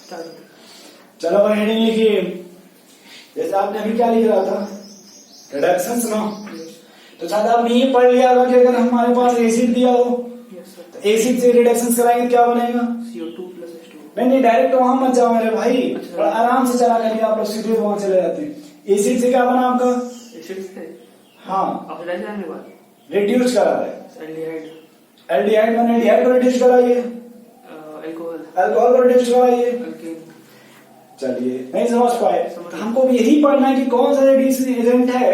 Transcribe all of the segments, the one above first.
चलो भाई हेडिंग लिखिए। जैसे आपने अभी क्या लिख रहा था, रिडक्शंस ना, तो शायद आपने ये पढ़ लिया होगा कि अगर हमारे पास एसिड दिया हो तो एसिड से रिडक्शंस कराएंगे क्या बनेगा, CO2 + H2O। नहीं डायरेक्ट वहां मत जाओ मेरे भाई, थोड़ा आराम से चला करिए, आप लोग सीधे वहां चले जाते हैं। एसिड से क्या बना आपका, एसिड से हाँ ऑक्सीडाइज करने के बाद रिड्यूस करा है, एल्डिहाइड, एल्डिहाइड बने, एल्डिहाइड को रिड्यूस कराइए, अल्कोहल, अल्कोहल को रिड्यूस कराइए। अल्केन। चलिए नहीं समझ पाए तो हमको भी यही पढ़ना है कि कौन सा रिड्यूसिंग एजेंट है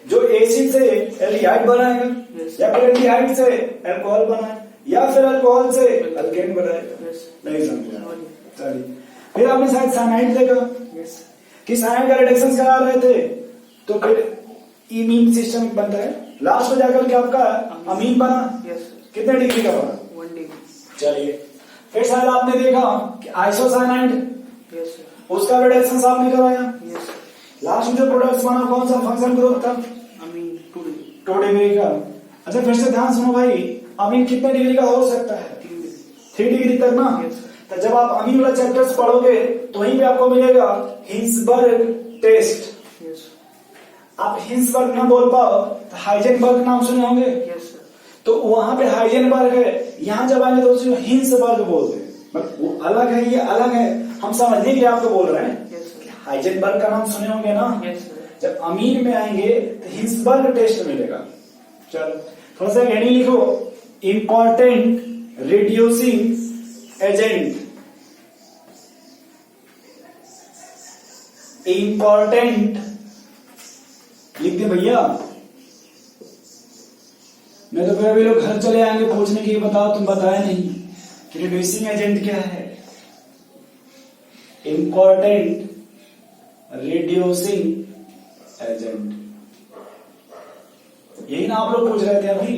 जो एसिड से एल्डिहाइड बनाएगा, या फिर एल्डिहाइड से अल्कोहल बनाए, या फिर अल्कोहल से अल्केन बनाएगा। नहीं समझा, चलिए फिर आपने शायद साइनाइड देखा कि साइनाइड का रिडक्शन करा रहे थे, तो फिर इमीन सिस्टम बनता है, लास्ट में जाकर के आपका अमीन बना, कितने डिग्री का बना, 1 डिग्री। चलिए फिर शायद आपने देखा कि आइसोसाइनाइड, उसका रिडक्शन आपने कराया, लास्ट में जो प्रोडक्ट बना कौन सा फंक्शन ग्रुप था, अमीन 2 डिग्री का। अच्छा फिर से ध्यान सुनो भाई, अमीन कितने डिग्री का हो सकता है, 3 डिग्री तक ना। तो जब आप अमीन वाला चैप्टर्स पढ़ोगे तो वहीं पे आपको मिलेगा हिंसबर्ग टेस्ट। आप हिंसबर्ग ना बोल पाओ तो हाइजेनबर्ग नाम सुने होंगे, तो वहां पे हाइजेनबर्ग है, यहाँ जब आएंगे तो उसे हिंसबर्ग बोलते हैं, मतलब वो अलग है ये अलग है, हम समझने के लिए आपको बोल रहे हैं। हाइजेनबर्ग का नाम सुने होंगे ना, जब अमीन में आएंगे तो हिंसबर्ग टेस्ट मिलेगा। चलो थोड़ा सा हेडिंग लिखो, इंपॉर्टेंट रिड्यूसिंग एजेंट, इंपॉर्टेंट लिख दे भैया, नहीं तो फिर अभी लोग घर चले आएंगे पूछने की बताओ तुम बताए नहीं कि रिड्यूसिंग एजेंट क्या है। इंपॉर्टेंट रिड्यूसिंग एजेंट, यही ना आप लोग पूछ रहे थे अभी।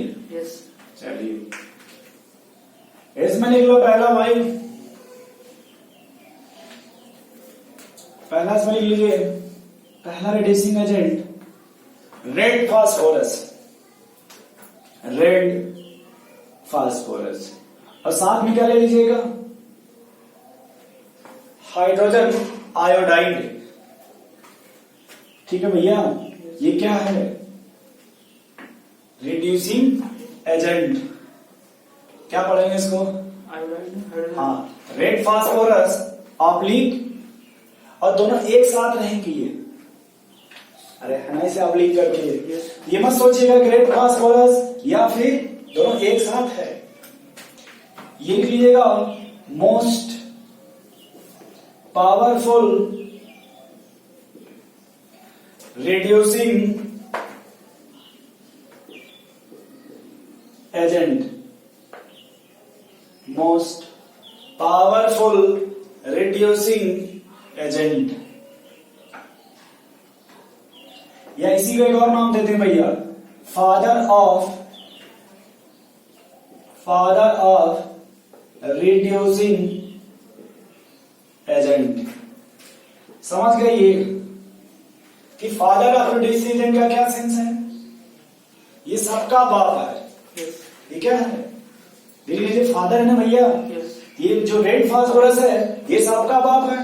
चलिए इसमें लिख लो पहला भाई, पहला इसमें लिख लीजिए, पहला reducing agent red phosphorus, red phosphorus, और साथ में क्या ले लीजिएगा, हाइड्रोजन आयोडाइड। ठीक है भैया, ये क्या है, रिड्यूसिंग एजेंट। क्या पढ़ेंगे इसको, आयोडाइड, हाँ रेड फास्फोरस ऑब्लिक, और दोनों एक साथ रहेंगे ये, अरे हनाई से ऑब्लिक करके, ये मत सोचिएगा कि रेड फास्फोरस या फिर दोनों एक साथ है। ये लिख लीजिएगा, most powerful reducing agent, most powerful reducing agent, या इसी को एक और नाम देते हैं भैया, फादर ऑफ रिड्यूसिंग एजेंट। समझ गए ये कि फादर ऑफ रिड्यूसिंग एजेंट का क्या सेंस है, ये सबका बाप है। ये क्या है, देख लीजिए फादर है ना भैया, ये जो रेड फास्फोरस है ये सबका बाप है।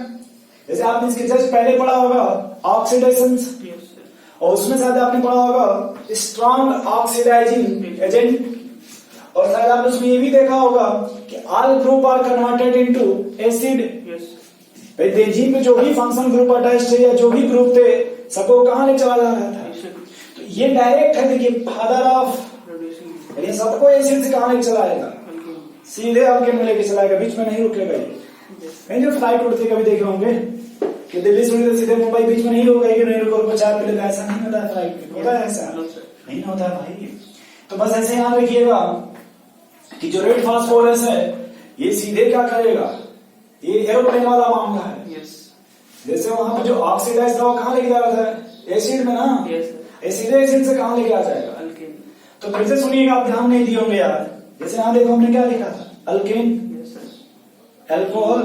जैसे आपने इसके जस्ट पहले पढ़ा होगा ऑक्सीडेशन, और उसमें शायद आपने पढ़ा होगा स्ट्रॉन्ग ऑक्सीडाइजिंग एजेंट, और शायद आपने उसमें ये भी देखा होगा कि all group are converted into acid. Benzene में जो भी फंक्शन ग्रुप अटैच्ड थे या जो भी ग्रुप थे सबको कहां ले चला जा रहा था, तो ये डायरेक्ट है, देखिए फादर ऑफ, ये सबको एसिड से कहां ले चलाएगा, सीधे अल्केन में लेके चलाएगा, बीच में नहीं रुकेगा। ये जो फ्लाइट उड़ती कभी देखे होंगे कि दिल्ली से उड़ी सीधे मुंबई, बीच में नहीं रुकेगी, नहीं रुको चार मिनट, ऐसा नहीं होता है फ्लाइट में, होता है ऐसा नहीं होता है भाई। तो बस ऐसे याद रखिएगा कि जो रेड फास्फोरस है ये सीधे क्या करेगा, ये एरोप्लेन वाला मामला है। जैसे वहां पर जो ऑक्सीडाइज था वो कहां लेके जा रहा था, एसिड में ना, सीधे एसिड से कहां लेके आ जाएगा, तो फिर से सुनिएगा, आप ध्यान नहीं दिए होंगे यार। जैसे यहाँ देखो हमने क्या लिखा था, अल्केन, अल्कोहल,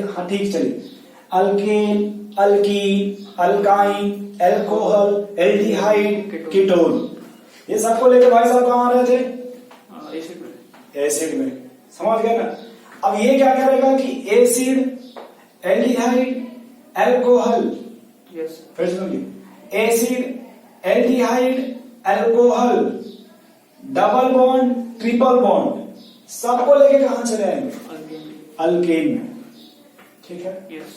हाँ ठीक चलिए, alkane, alkyne, alkyne, alcohol, aldehyde, ketone, ये सबको लेकर भाई साहब कहां आ रहे थे, एसिड में। समझ गए ना। अब ये क्या करेगा कि एसिड एल्डिहाइड, एल्कोहल। Yes. फिर सुनिए, acid, aldehyde, alcohol, double bond, triple bond, सबको लेके कहां चले आएंगे? Alkane. अल्केन में। ठीक है, Yes.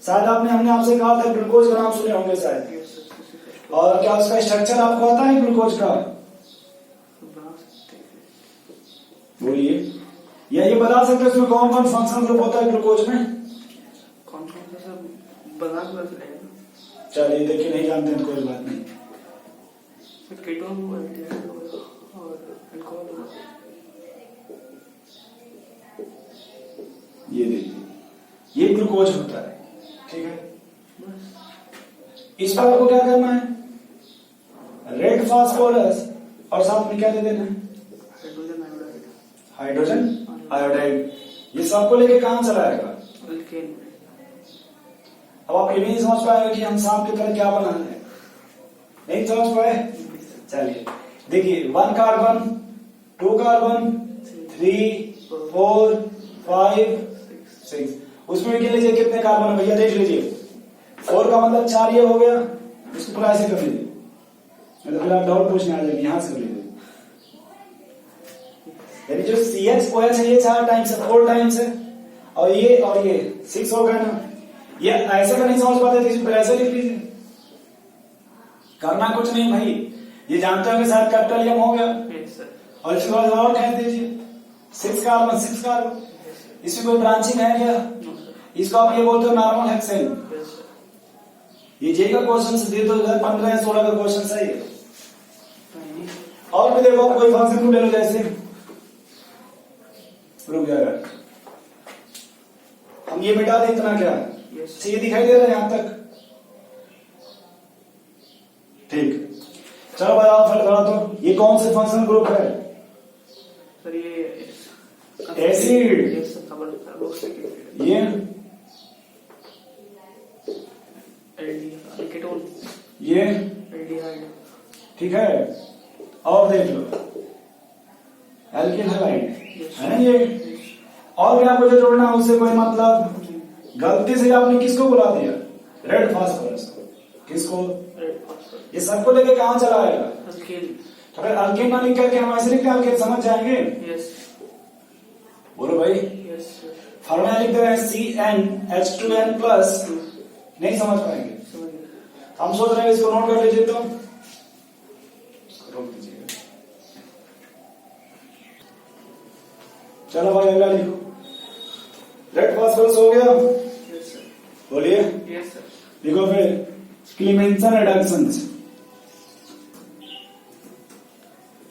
शायद हमने आपसे कहा था ग्लूकोज का नाम सुने होंगे शायद, Yes. Yes. Yes. और क्या उसका स्ट्रक्चर आपको आता है ग्लूकोज का? बना सकते हैं। बोलिए, या ये बता सकते हैं उसमें कौन कौन फंक्शन ग्रुप होता है ग्लूकोज में? कौन सा सब बना कर रहे हैं? चलिए देखिए, नहीं जानते हैं तो कोई बात नहीं। फिर कीटोन हुआ, एल्डिहाइड हुआ और अल्कोहल हुआ। ये देखिए, ये ग्लूकोज होता है। ठीक है, बस। इस पर आपको क्या करना है? रेड फास्फोरस और साथ में क्या दे देना है? Hydrogen iodide. Hydrogen iodide. ये सबको लेके कहां चला आएगा? अल्केन में। अब आप ये भी नहीं समझ पाएंगे कि हम सांप की तरह क्या बना रहे हैं, नहीं समझ पाए? चलिए देखिए, 1 कार्बन, 2 कार्बन, 3, 4, 5, 6, उसमें भी लीजिए कितने कार्बन है भैया, देख लीजिए। 4 का मतलब 4 ये हो गया, इसको पूरा ऐसे कर लीजिए, मतलब फिर आप डाउट पूछने आ जाएंगे, यहां से कर लीजिए। यानी जो CH OH है ये 4 टाइम्स है, 4 टाइम्स है, और ये 6 हो गया ना। ये ऐसे का नहीं समझ पाते थे, इसको ऐसे लिख लीजिए, करना कुछ नहीं भाई। ये जानते होंगे शायद कैपिटल M हो गया, Yes, sir. और इसके बाद और कह दीजिए 6 कार्बन, 6 कार्बन, Yes, sir. इसमें कोई ब्रांचिंग है क्या? No, sir. इसको आप ये बोलते हो नॉर्मल हेक्सेन। Yes, sir. ये जे का क्वेश्चन दे 2015 या 16 का क्वेश्चन है ये। Tiny. और भी देखो, आप कोई फंक्शन को ले लो, जैसे रुक जाएगा, हम ये मिटा दे इतना क्या, Yes. ये दिखाई दे रहा है यहां तक? ठीक, चलो भाई आप फिर करा दो, ये कौन से फंक्शन ग्रुप है? सर ये एसिड। Yes, sir. खबर था वो से ये कीटोन। ये एल्डिहाइड। ठीक है, और देख लो एल्किल हैलाइड है ना ये। और भी आपको जो जोड़ना है उससे कोई मतलब, गलती से आपने किसको बुला दिया? रेड फास्फोरस को। किसको? Red phosphorus. ये सबको लेके कहां चला आएगा? अल्केन। तो फिर अल्केन ना लिख करके हम ऐसे लिखते हैं, अल्केन समझ जाएंगे? यस। बोलो भाई, यस सर। फॉर्मूला लिख दे रहे हैं CnH2n+, नहीं समझ पाएंगे। समझ गए। हम सोच रहे हैं इसको नोट कर लीजिए, तो रोक दीजिएगा। चलो भाई अगला लिखो, रेड फास्फोरस हो गया, यस सर। बोलिए। Yes sir. लिखो फिर क्लीमेंसन रिडक्शंस,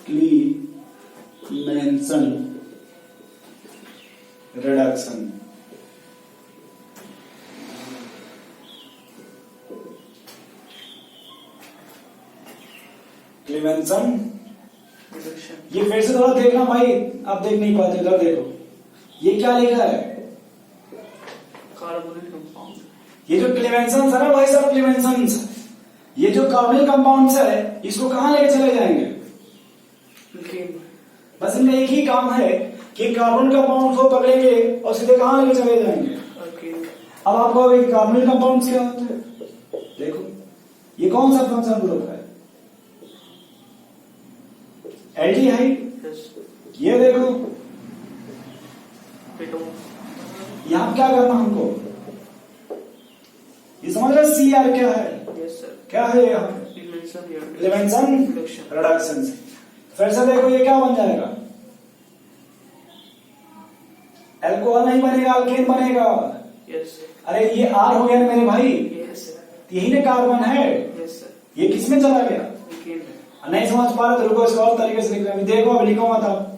क्लीमेंसन रिडक्शन। क्लीमेंसन, रिडक्शन। ये फिर से थोड़ा देखना भाई, आप देख नहीं पाते, इधर देखो, ये क्या लिखा है? Carbonyl compound. ये जो क्लेमेंसन है ना भाई साहब, क्लेमेंसन, ये जो कार्बोनिल कंपाउंड्स है, इसको कहां लेके चले जाएंगे? अल्केन। बस इनका एक ही काम है कि कार्बन कंपाउंड को पकड़ेंगे और सीधे कहां लेके चले जाएंगे? अल्केन। अब आपको अभी कार्बोनिल कंपाउंड्स क्या होते हैं देखो, ये कौन सा फंक्शन ग्रुप है? एल्डिहाइड। यस। ये देखो, कीटोन। यहां क्या करना हमको, ये समझ रहे CR क्या है? Yes sir. क्या है यहाँ पे? Clemmensen reduction. रिडक्शन। फिर से देखो, ये क्या बन जाएगा? अल्कोहल नहीं बनेगा, अल्केन बनेगा। Yes sir. अरे ये R हो गया ना मेरे भाई, यस सर। यही ना कार्बन है, यस सर। ये किसमें चला गया? अल्केन में। नहीं समझ पा रहे तो रुको, इसको और तरीके से लिख रहे हैं, देखो अब लिखो मत आप।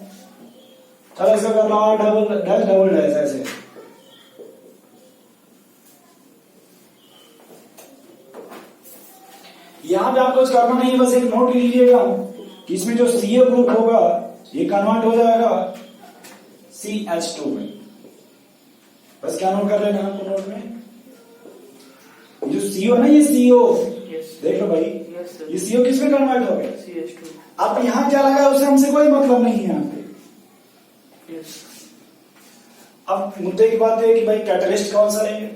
चलो इसका कर लो डबल डैश ऐसे। यहां पे आपको कुछ करना नहीं है, बस एक नोट लीजिएगा कि इसमें जो CO ग्रुप होगा ये कन्वर्ट हो जाएगा CH2 में। बस क्या नोट कर लेना आपको नोट में, जो CO है ना, ये CO यस। देख लो भाई, यस सर। ये CO किसमें कन्वर्ट हो गया? CH2। अब यहां क्या लगा है उससे हमसे कोई मतलब नहीं है यहाँ पे। यस। अब मुद्दे की बात है कि भाई कैटलिस्ट कौन सा लेंगे?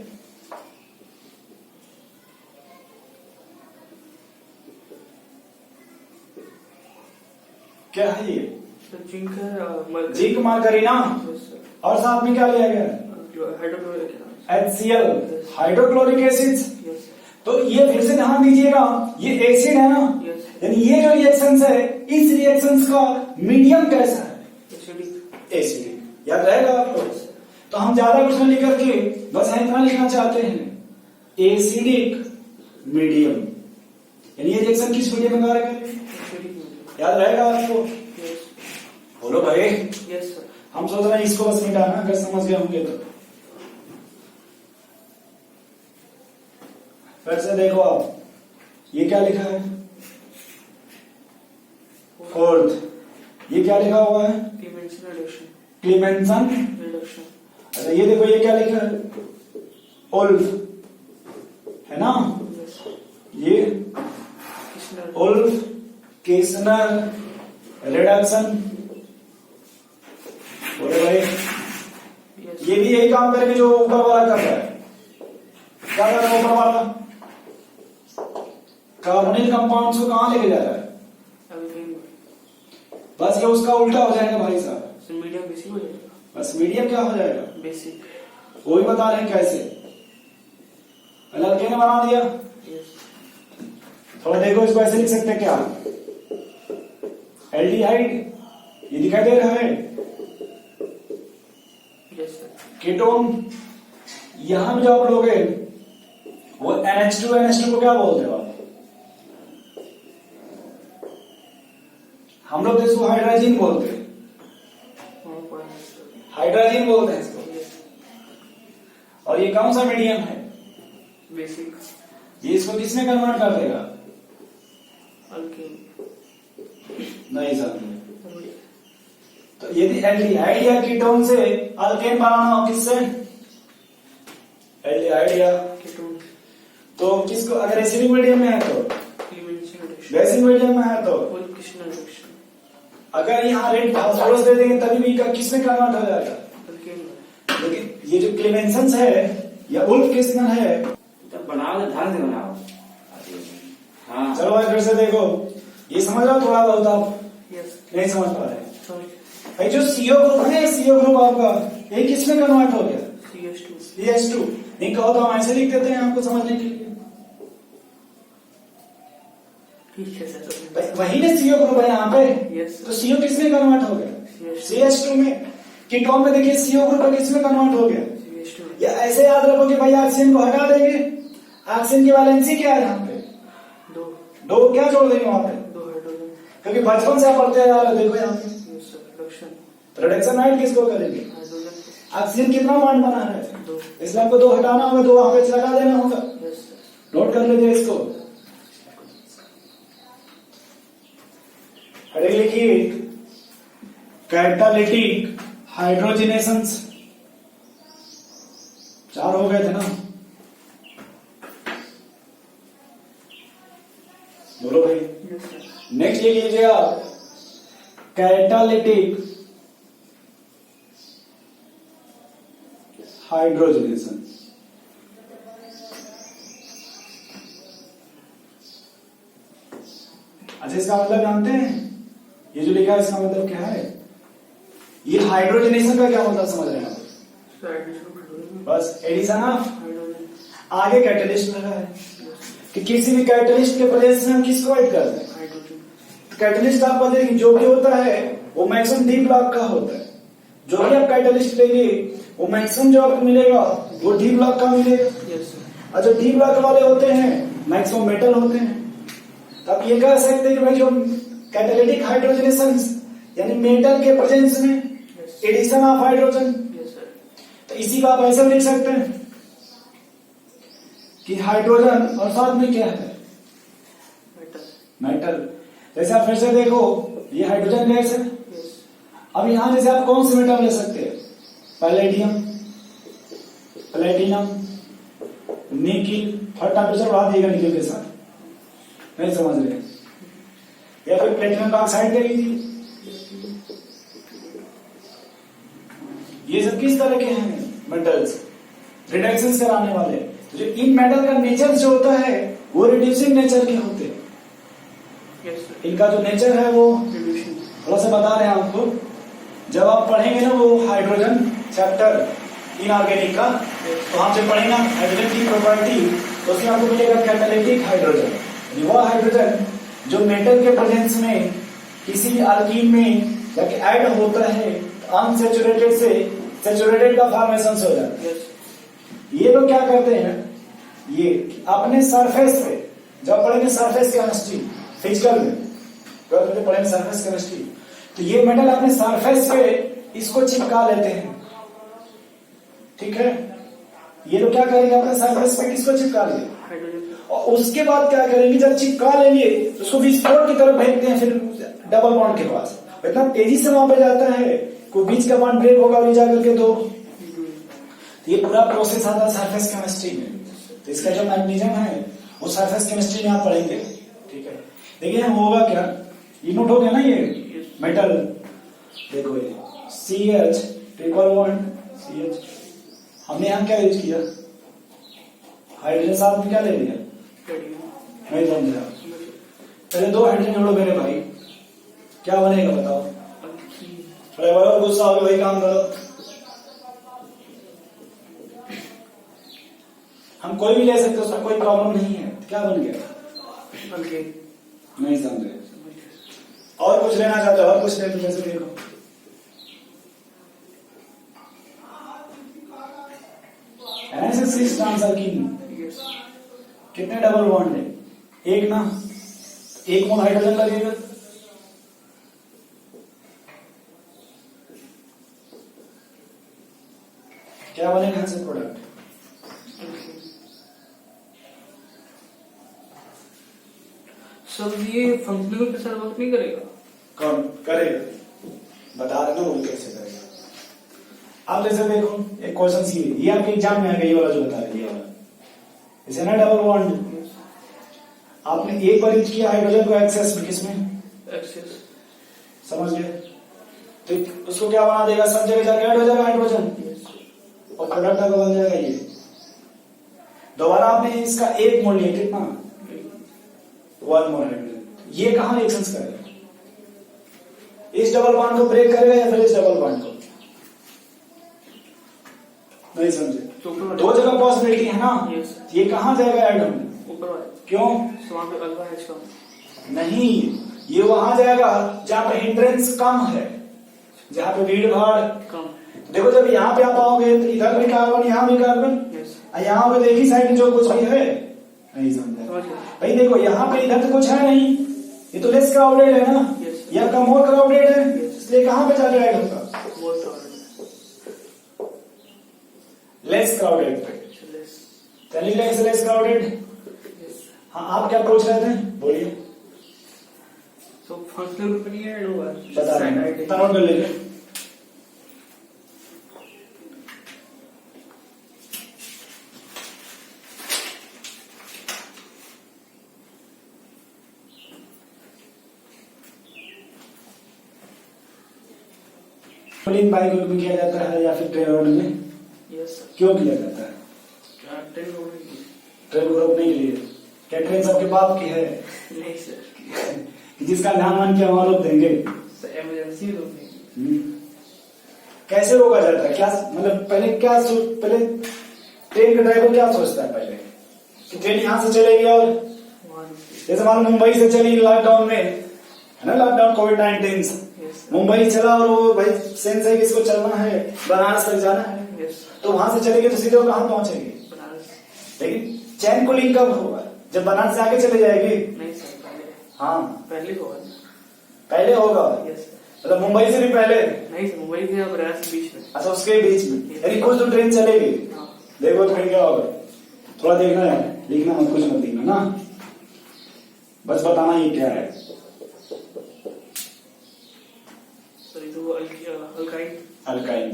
क्या है ये? सर जिंक है, मरकरी। जिंक मरकरी ना, यस सर। और साथ में क्या लिया गया? Hydrochloric HCl, hydrochloric acid. Yes तो ये फिर से ध्यान दीजिएगा, ये एसिड है ना, यस यानी ये जो रिएक्शंस है, इस रिएक्शंस का मीडियम कैसा है? एसिडिक। एसिडिक। याद रहेगा आपको? तो हम ज्यादा कुछ नहीं लिख करके बस इतना लिखना चाहते हैं, एसिडिक मीडियम, यानी ये रिएक्शन किस मीडियम में कार्य करेगी? Acidic medium. याद रहेगा आपको? यस बोलो भाई। Yes sir. हम सोच रहे हैं इसको बस मिटाना, अगर समझ गए होंगे तो। फिर से देखो आप, ये क्या लिखा है? फोर्थ। ये क्या लिखा हुआ है? क्लीमेंसन रिडक्शन। क्लीमेंसन। रिडक्शन। अच्छा ये देखो, ये क्या लिखा है? ओल्फ, है ना? यस। ये किसनर। Wolff Kishner reduction. बोले भाई, यस। ये भी यही काम करेंगे जो ऊपर वाला कर रहा है। क्या कर रहा है ऊपर वाला? कार्बोनिल कंपाउंड्स को कहां लेके जा रहा है? एल्केन। बस ये उसका उल्टा हो जाएगा भाई साहब। सर मीडियम बेसिक हो जाएगा। बस मीडियम क्या हो जाएगा? बेसिक। वो भी बता रहे हैं कैसे। एल्केन बना दिया। यस। थोड़ा देखो, इसको ऐसे लिख सकते हैं क्या? एल्डिहाइड, ये दिखाई दे रहा है। Yes sir. कीटोन, यहां में जो आप लोग हैं वो NH2 को क्या बोलते हो आप? हम लोग तो इसको हाइड्रोजन बोलते हैं, हाइड्रोजन बोलते हैं इसको। और ये कौन सा मीडियम है? बेसिक। ये इसको किसमें कन्वर्ट कर देगा? अल्केन। नहीं समझे तो यदि एल्डिहाइड या कीटोन से अल्केन बनाना हो, किससे? एल्डिहाइड या कीटोन। तो किसको? अगर एसिडिक मीडियम में है तो, क्लीमेंसन रिडक्शन। बेसिक मीडियम में है तो, किसनर रिडक्शन। अगर यहाँ रेड फास्फोरस दे देंगे तभी भी किसमें कन्वर्ट हो जाएगा? अल्केन। लेकिन ये जो क्लेमेंसन है या उल्फ किस्नर है, तब बनाओ तो ढंग से बनाओ। हाँ चलो भाई फिर से देखो, ये समझ रहा हो थोड़ा बहुत आप? यस। नहीं समझ पा रहे? सॉरी। भाई जो CO ग्रुप है, CO ग्रुप आपका ये किसमें कन्वर्ट हो गया? CH2। CH2। नहीं कहो तो हम ऐसे लिख देते हैं आपको समझने के लिए। ठीक है सर। भाई वही ना CO ग्रुप है यहाँ पे, यस तो CO किसमें कन्वर्ट हो गया? CH2 में। कीटोन में देखिए CO ग्रुप किसमें कन्वर्ट हो गया? CH2। या ऐसे याद रखो कि भाई ऑक्सीजन को हटा देंगे, ऑक्सीजन की वैलेंसी क्या है यहाँ पे? दो क्या जोड़ देंगे वहां पे? 2 हाइड्रोजन। क्योंकि बचपन से आप पढ़ते आ रहे हो, देखो यहाँ पे yes sir. Reduction. Reduction right किसको करेंगे? हाइड्रोजन। ऑक्सीजन कितना बॉन्ड बना है? 2। इसलिए आपको 2 हटाना होगा, 2 वहां पे लगा देना होगा। Yes sir. नोट कर लीजिए इसको। अरे लिखिए कैटालिटिक हाइड्रोजनेशंस। 4 हो गए थे ना? बोलो भाई। Yes sir. नेक्स्ट ये लीजिए आप, कैटालिटिक हाइड्रोजनेशन। अच्छा इसका मतलब जानते हैं? ये जो लिखा है इसका मतलब क्या है? ये हाइड्रोजनेशन का क्या मतलब समझ रहे हैं आप? Sir addition hydrogen. बस एडिशन ऑफ, हाइड्रोजन। आगे कैटलिस्ट लगा है कि किसी भी कैटलिस्ट के प्रेजेंस में हम किसको ऐड करते हैं? हाइड्रोजन। कैटलिस्ट आपको देखिए जो भी होता है वो मैक्सिमम डी ब्लॉक का होता है। जो भी आप कैटलिस्ट लेंगे वो मैक्सिमम जो आपको मिलेगा वो डी ब्लॉक का मिलेगा। Yes sir. और जो डी ब्लॉक वाले होते हैं मैक्सिमम मेटल होते हैं। तो आप ये कह सकते हैं कि भाई जो कैटालिटिक हाइड्रोजनेशन यानी मेटल के प्रेजेंस में addition of hydrogen. Yes sir. तो इसी को आप ऐसे भी लिख सकते हैं कि हाइड्रोजन और साथ में क्या है? मेटल। मेटल। जैसे आप फिर से देखो, ये हाइड्रोजन गैस है। यस। अब यहां जैसे आप कौन से मेटल ले सकते हैं? Palladium, platinum, nickel. थोड़ा टेम्परेचर बढ़ा दिएगा निकिल के साथ, नहीं समझ रहे? या फिर प्लेटिनम का ऑक्साइड ले लीजिए। ये सब किस तरह के हैं? मेटल्स, रिडक्शन कराने वाले। तो जो इन मेटल का नेचर जो होता है वो रिड्यूसिंग नेचर के होते हैं। Yes sir. इनका जो नेचर है वो रिड्यूसिंग। थोड़ा सा बता रहे हैं आपको, जब आप पढ़ेंगे ना वो हाइड्रोजन चैप्टर इनऑर्गेनिक का, तो हम जब पढ़ेंगे हाइड्रोजन की प्रॉपर्टी, तो उसमें आपको मिलेगा कैटालिटिक हाइड्रोजन। वह हाइड्रोजन जो मेटल के प्रेजेंस में किसी अल्कीन में जाके ऐड होता है, अनसैचुरेटेड से सैचुरेटेड का फॉर्मेशन हो जाता है। ये लोग क्या करते हैं, ये अपने सरफेस पे, जब पढ़ेंगे सरफेस केमिस्ट्री फिजिकल में, पढ़ेंगे सरफेस केमिस्ट्री, तो ये मेटल अपने सरफेस पे इसको चिपका लेते हैं। ठीक है, ये लोग क्या करेंगे, अपने सरफेस पे किसको चिपका लेंगे, और उसके बाद क्या करेंगे, जब चिपका लेंगे तो उसको विस्फोट की तरफ भेजते हैं, फिर डबल बॉन्ड के पास इतना तेजी से वहां पे जाता है, कोई बीच का बॉन्ड ब्रेक होगा, जा करके तो ये पूरा प्रोसेस आता है सरफेस केमिस्ट्री में। तो इसका जो मैग्नीशियम है वो सरफेस केमिस्ट्री में आप पढ़ेंगे। ठीक है, देखिए हम होगा क्या, ये नोट हो गया ना, ये मेटल देखो ये CH ट्रिपल बॉन्ड CH, हमने यहाँ क्या यूज किया, हाइड्रोजन साथ में क्या ले लिया, नहीं समझा, पहले 2 हाइड्रोजन जोड़ो मेरे भाई, क्या बनेगा बताओ, अरे भाई गुस्सा हो गया भाई, काम करो, हम कोई भी ले सकते, उसमें कोई प्रॉब्लम नहीं है, क्या बन गया, नहीं समझे, और कुछ लेना चाहते हो, और कुछ ले, जैसे देखो NH6 ट्रांसल्कीन, कितने डबल बॉन्ड है, एक ना, एक मोल हाइड्रोजन लगेगा, क्या बनेगा यहाँ से प्रोडक्ट, सर ये फंक्शनल के साथ वर्क नहीं करेगा, कौन करेगा, बता रहे ना वो कैसे करेगा। आप जैसे देखो एक क्वेश्चन ये आपके एग्जाम में आएगा, ये वाला जो बता रहे, ये वाला इसे ना डबल बॉन्ड, आपने एक बार यूज किया हाइड्रोजन को एक्सेस में, किसमें एक्सेस, समझ गए, तो उसको क्या बना देगा, सब जगह जाके ऐड हो जाएगा हाइड्रोजन, और प्रोडक्ट आपका बन जाएगा ये। दोबारा आपने इसका एक मोल लिया, कितना 1 मोल हाइड्रोजन, ये कहां रिएक्शंस करेगा, इस डबल बॉन्ड को ब्रेक करेगा या फिर इस डबल बॉन्ड को, नहीं समझे, तो 2 जगह पॉसिबिलिटी है ना, ये कहां जाएगा ऐड होने, ऊपर वाले, क्यों, वहां पे अल्फा H का नहीं, ये वहां जाएगा जहां पे हिंड्रेंस कम है, जहां पे भीड़ भाड़ कम, देखो जब यहाँ पे आप आओगे तो इधर भी कार्बन, यहाँ भी कार्बन, यहाँ पे देखी साइड जो कुछ भी है, नहीं समझा भाई, देखो यहाँ पे इधर तो कुछ है नहीं, ये तो लेस क्राउडेड है ना, ये आपका मोर क्राउडेड है, इसलिए कहाँ पे चले जाएगा उसका, लेस क्राउडेड पे, चलिए लेस क्राउडेड। हाँ आप क्या पूछ रहे थे, बोलिए, तो फंक्शनल ग्रुप नहीं ऐड होगा, बता रहे हैं, नोट कर लीजिए, बाइक में किया जाता है या फिर ट्रेन रोड में, क्यों किया जाता है, ट्रेन ग्रुप नहीं लिए, क्या ट्रेन सबके बाप की है, नहीं सर, जिसका नाम मान के वहां लोग देंगे, इमरजेंसी कैसे रोका जाता है, क्या मतलब पहले ट्रेन का ड्राइवर क्या सोचता है पहले, कि ट्रेन यहां से चलेगी, और जैसे मान लो मुंबई से चली लॉकडाउन में, है ना, लॉकडाउन कोविड-19, मुंबई चला और वो भाई सेंस है कि इसको चलना है, बनारस तक जाना है, तो वहां से चलेगी तो सीधे वो कहां पहुंचेगी, लेकिन चैन को लिंक कब होगा, जब बनारस से आगे चले जाएगी, नहीं सर, पहले, हाँ पहले होगा, मतलब मुंबई से भी पहले, नहीं सर, मुंबई से बनारस के बीच में, अच्छा उसके बीच में, यानी कुछ तो ट्रेन चलेगी, देखो तो क्या होगा, थोड़ा देखना है, लिखना मत, कुछ मत लिखना ना, बस बताना ये क्या है, अल्काइन,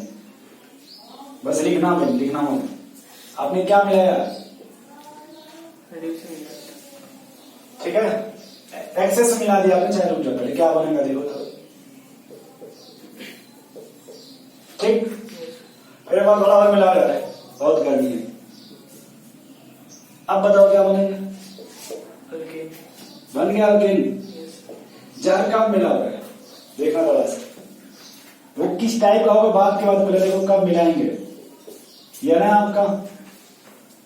बस लिखना मत, आपने क्या मिलाया, ठीक है, एक्सेस मिला दिया आपने, चाहे रुक जाओ, पहले क्या बनेगा देखो तो, ठीक, मेरे पास थोड़ा और मिला रहा है, बहुत गर्मी है, अब बताओ क्या बनेगा, बन गया अल्केन, जहर कब मिला हुआ है, देखना थोड़ा सा वो किस टाइप का होगा, बात के बाद पहले देखो कब मिलाएंगे। ये ना आपका,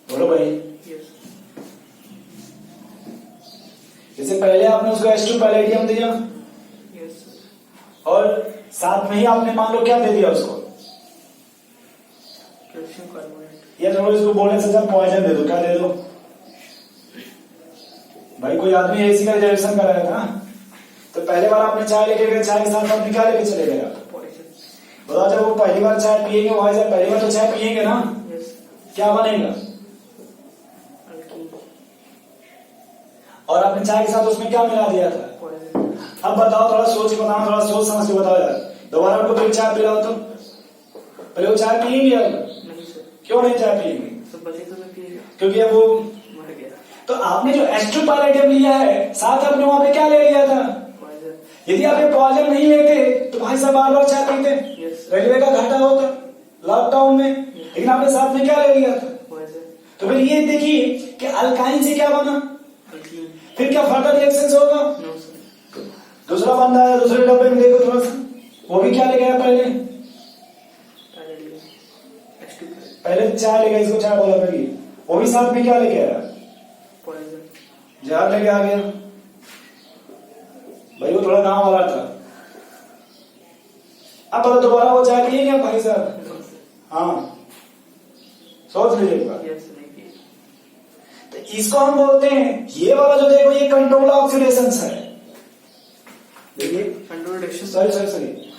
बोलो भाई। यस जैसे पहले आपने उसको H2 पैलेडियम दिया यस और साथ में ही आपने मान लो क्या दे दिया उसको, कैल्शियम कार्बोनेट। या थोड़ा इसको बोलने से जब पॉइजन दे दो, क्या दे दो भाई। कोई आदमी एसी का रिजर्वेशन कराया था तो पहले बार आपने चाय लेके गए, चाय के साथ आपने क्या लेके चले गए आप? पॉइजन। बताओ जब वो पहली बार चाय पिएंगे, भाई साहब पहली बार तो चाय पिएंगे ना, यस क्या बनेगा? अल्कीन और आपने चाय के साथ उसमें क्या मिला दिया था? पॉइजन। अब बताओ, थोड़ा सोच के बताओ, थोड़ा सोच समझ के बताओ यार। दोबारा उनको फिर चाय पिलाओ तो पहले वो चाय पिएंगे यार? नहीं सर, क्यों नहीं चाय पिएंगे? सब बचे तो मैं पिएगा, क्योंकि अब वो, मर गया। तो आपने जो H2 पैलेडियम लिया है साथ आपने वहां पे क्या ले लिया था? पॉइजन। यदि आप ये पॉइजन नहीं लेते तो भाई साहब बार बार चाय पीते, यस रेलवे का घाटा होता लॉकडाउन में, लेकिन आपने साथ में क्या ले लिया था? पॉइजन। तो फिर ये देखिए कि अल्काइन से क्या बना, अल्कीन। फिर क्या फर्दर रिएक्शन होगा? No sir. दूसरा बंदा है दूसरे डब्बे में, देखो थोड़ा सा, वो भी क्या ले गया पहले? पैलेडियम H2 पहले चाय ले गया, इसको चाय बोला करिए, वो भी साथ में क्या ले गया? पॉइजन। जहर लेके आ गया भाई, वो थोड़ा गांव वाला था। अब पता दोबारा वो चाय पिएंगे भाई साहब? No sir. हाँ, सोच लीजिए एक बार। यस नहीं पिए। तो इसको हम बोलते हैं, ये वाला जो देखो ये कंट्रोल ऑक्सीडेशन है, देखिए control reduction. Sorry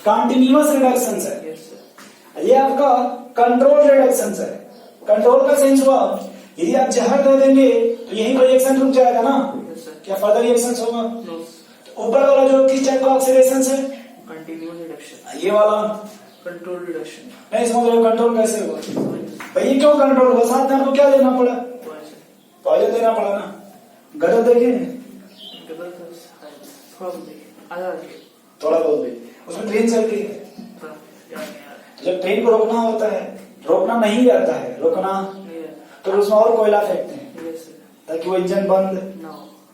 continuous reduction है, यस सर। ये आपका कंट्रोल रिडक्शन है। कंट्रोल का सेंस हुआ यदि आप जहर दे देंगे तो यही रिएक्शन रुक जाएगा ना, यस सर। क्या फर्दर रिएक्शन होगा? नो तो ऊपर वाला जो किस टाइप का ऑक्सीडेशन है? Continuous reduction. ये वाला कंट्रोल रिडक्शन। नहीं समझ रहे, कंट्रोल कैसे हुआ भाई? ये क्यों कंट्रोल हुआ? साथ में आपको क्या देना पड़ा? पॉइजन। पॉइजन देना पड़ा ना। गदर देखिए, डबल थोड़ा बहुत देखिए, आधा देखिए, थोड़ा बहुत भी उसमें ट्रेन चलती है, थोड़ा याद नहीं आ रहा जब ट्रेन को रोकना होता है, रोकना नहीं रहता है, रोकना है। नहीं है। तो उसमें और कोयला फेंकते हैं यस सर। ताकि वो इंजन बंद, नो।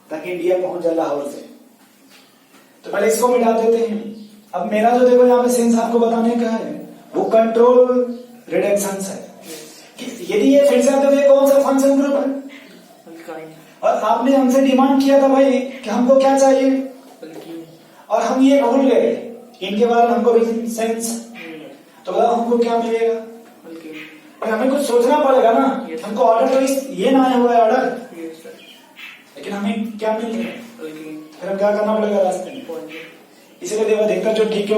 ताकि इंडिया पहुंच जाए लाहौर से। तो पहले इसको मिटा देते हैं। अब मेरा जो देखो यहाँ पे सेंस आपको बताने का है वो कंट्रोल रिडक्शन है। कि यदि ये फिर से आप देखो ये कौन सा फंक्शन ग्रुप है, अल्काइन। और आपने हमसे डिमांड किया था भाई कि हमको क्या चाहिए, अल्कीन। और हम ये भूल गए, इनके बारे में हमको भी सेंस, नहीं है। तो बताओ हमको क्या मिलेगा? अल्कीन। और हमें कुछ सोचना पड़ेगा ना, हमको ऑर्डर तो ये ना आया हुआ है ऑर्डर, यस सर। लेकिन हमें क्या मिल रहा है, अल्कीन। फिर हम क्या करना पड़ेगा रास्ते में? पॉइजन। इसलिए देखो अधिकतर जो ठीक है